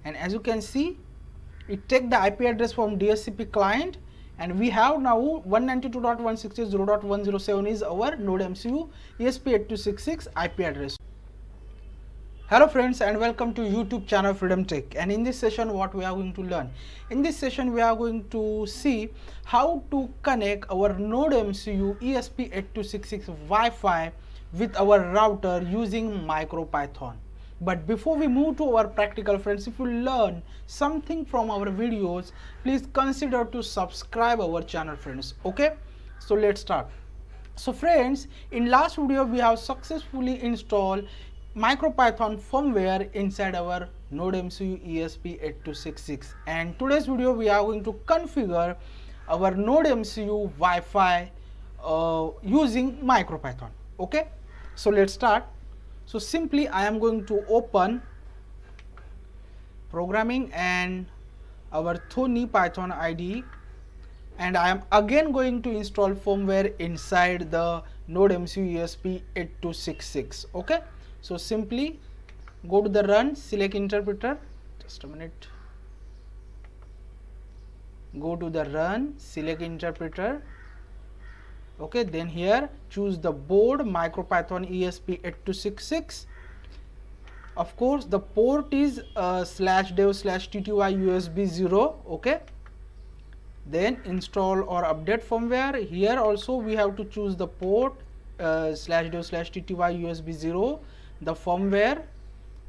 and as you can see, it take the IP address from DHCP client, and we have now 192.168.0.107 is our Node MCU ESP8266 IP address. Hello friends, and welcome to YouTube channel Freedom Tech. And in this session, what we are going to learn? In this session, we are going to see how to connect our Node MCU ESP8266 Wi-Fi with our router using micropython. But before we move to our practical, friends, if you learn something from our videos, please consider to subscribe our channel, friends. Okay, so let's start. So friends, in last video we have successfully installed micropython firmware inside our Node MCU ESP8266, and today's video we are going to configure our Node MCU Wi-Fi using micropython. Okay, so let's start. So simply I am going to open programming and our Thony Python IDE, and I am again going to install firmware inside the Node MCU ESP8266. Okay, so simply go to the run, select interpreter, just a minute, go to the run, select interpreter. Okay, then here choose the board micropython ESP8266. Of course the port is /dev/tty USB 0. Okay, then install or update firmware. Here also we have to choose the port /dev/tty USB 0, the firmware.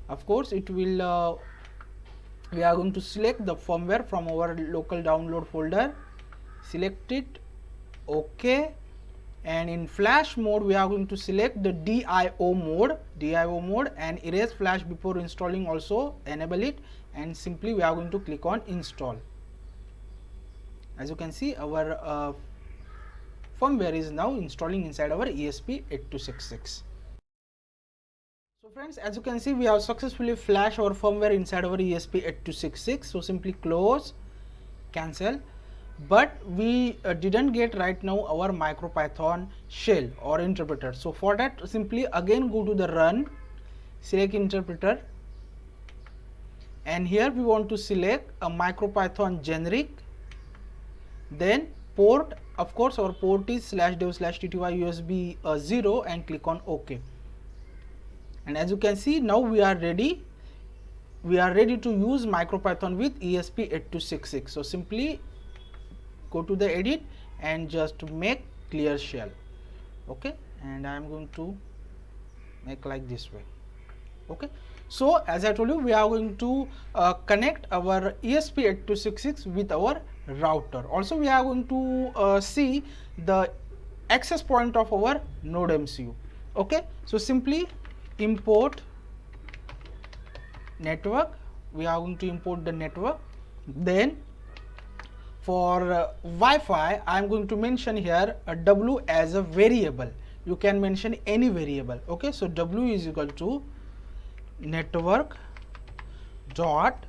Of course it will we are going to select the firmware from our local download folder, select it. Okay, and in flash mode we are going to select the DIO mode, and erase flash before installing, also enable it, and simply we are going to click on install. As you can see, our firmware is now installing inside our ESP8266. So friends, as you can see, we have successfully flashed our firmware inside our ESP8266. So simply close, cancel. But we didn't get right now our micropython shell or interpreter. So for that, simply again go to the run, select interpreter, and here we want to select a micropython generic, then port. Of course our port is /dev/tty USB 0, and click on OK. And as you can see, now we are ready to use micropython with ESP8266. So simply go to the edit and just make clear shell. Okay, and I am going to make like this way. Okay, so as I told you, we are going to connect our ESP8266 with our router. Also we are going to see the access point of our Node MCU. Okay, so simply import network. We are going to import the network. Then for Wi-Fi, I am going to mention here a W as a variable. You can mention any variable. Okay, so W is equal to network dot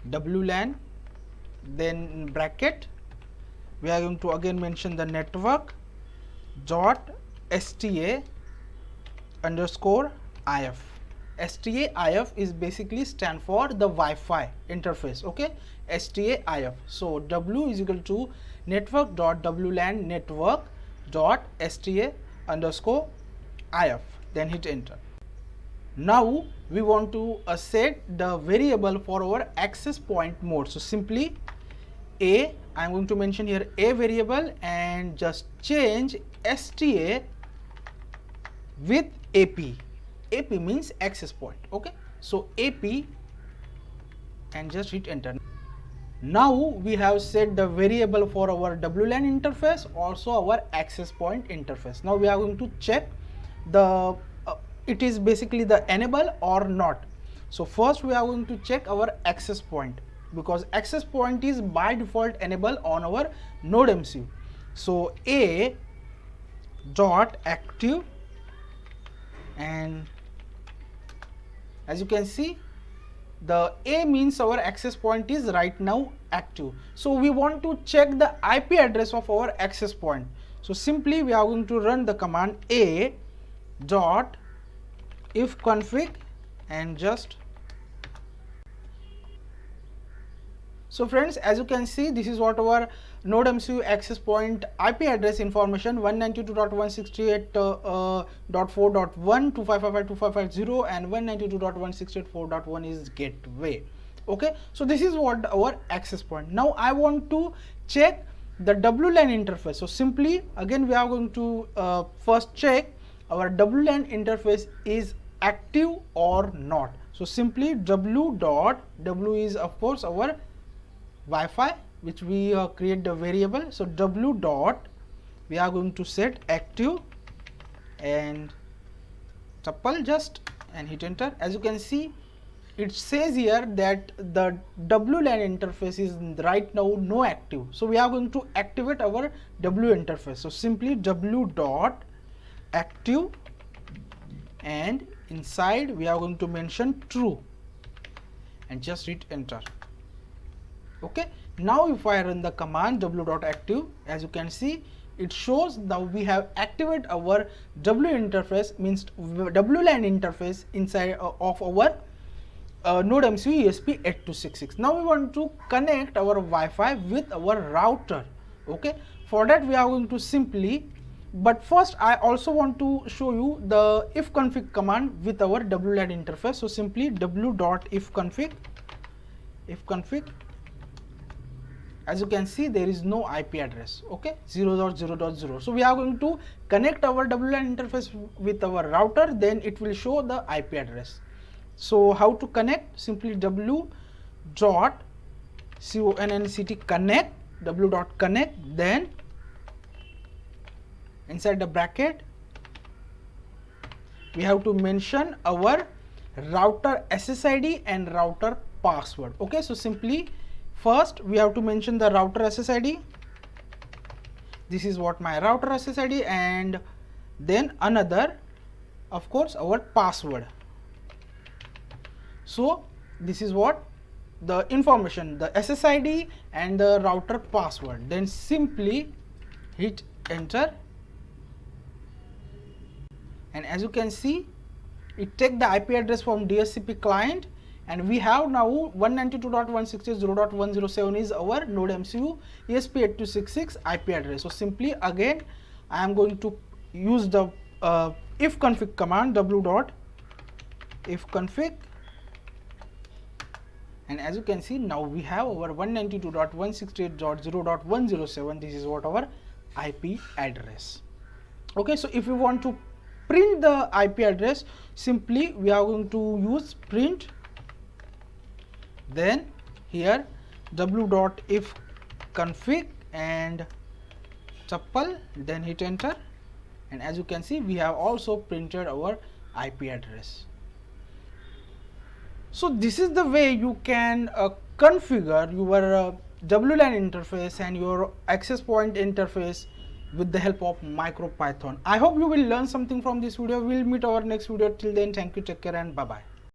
WLAN, then bracket we are going to again mention the network dot STA underscore IF. STA IF is basically stand for the Wi-Fi interface. Okay, STA IF. So W is equal to network dot WLAN network dot STA underscore IF, then hit enter. Now we want to set the variable for our access point mode. So simply I am going to mention here a variable and just change STA with AP. AP means access point. Okay, so AP, and just hit enter. Now we have set the variable for our WLAN interface, also our access point interface. Now we are going to check the it is basically the enable or not. So first we are going to check our access point, because access point is by default enable on our Node MCU. So A dot active, and as you can see, the A means our access point is right now active. So we want to check the IP address of our access point. So simply we are going to run the command A dot if config, and just So friends, as you can see, this is what our Node MCU access point IP address information 192.168.4.1, 255.255.0 and 192.168.4.1 is gateway. Okay, so this is what our access point. Now I want to check the WLAN interface. So simply again we are going to first check our WLAN interface is active or not. So simply w is of course our Wi-Fi, which we create the variable. So w dot we are going to set active and tuple just and hit enter. As you can see, it says here that the WLAN interface is right now no active. So we are going to activate our W interface. So simply w dot active and inside we are going to mention true and just hit enter. Okay, now if I run the command w.active, as you can see, it shows that we have activated our W interface, means WLAN interface inside of our Node MCU esp8266. Now we want to connect our Wi-Fi with our router. Okay, for that we are going to simply, but first I also want to show you the ifconfig command with our WLAN interface. So simply w.ifconfig. As you can see, there is no IP address. Okay, 0.0.0. So we are going to connect our WLAN interface with our router, then it will show the IP address. So how to connect? Simply w.connect connect, w.connect, then inside the bracket we have to mention our router SSID and router password. Okay, so simply first we have to mention the router SSID. This is what my router SSID, and then another, of course, our password. So this is what the information, the SSID and the router password. Then simply hit enter, and as you can see, it takes the IP address from DHCP client, and we have now 192.168.0.107 is our Node MCU esp8266 IP address. So simply again I am going to use the ifconfig command w.ifconfig, and as you can see, now we have our 192.168.0.107. this is what our IP address. Okay, so if you want to print the IP address, simply we are going to use print, then here w.ifconfig and tuple, then hit enter, and as you can see, we have also printed our IP address. So this is the way you can configure your WLAN interface and your access point interface with the help of MicroPython. I hope you will learn something from this video. We will meet our next video. Till then, thank you, take care, and bye bye.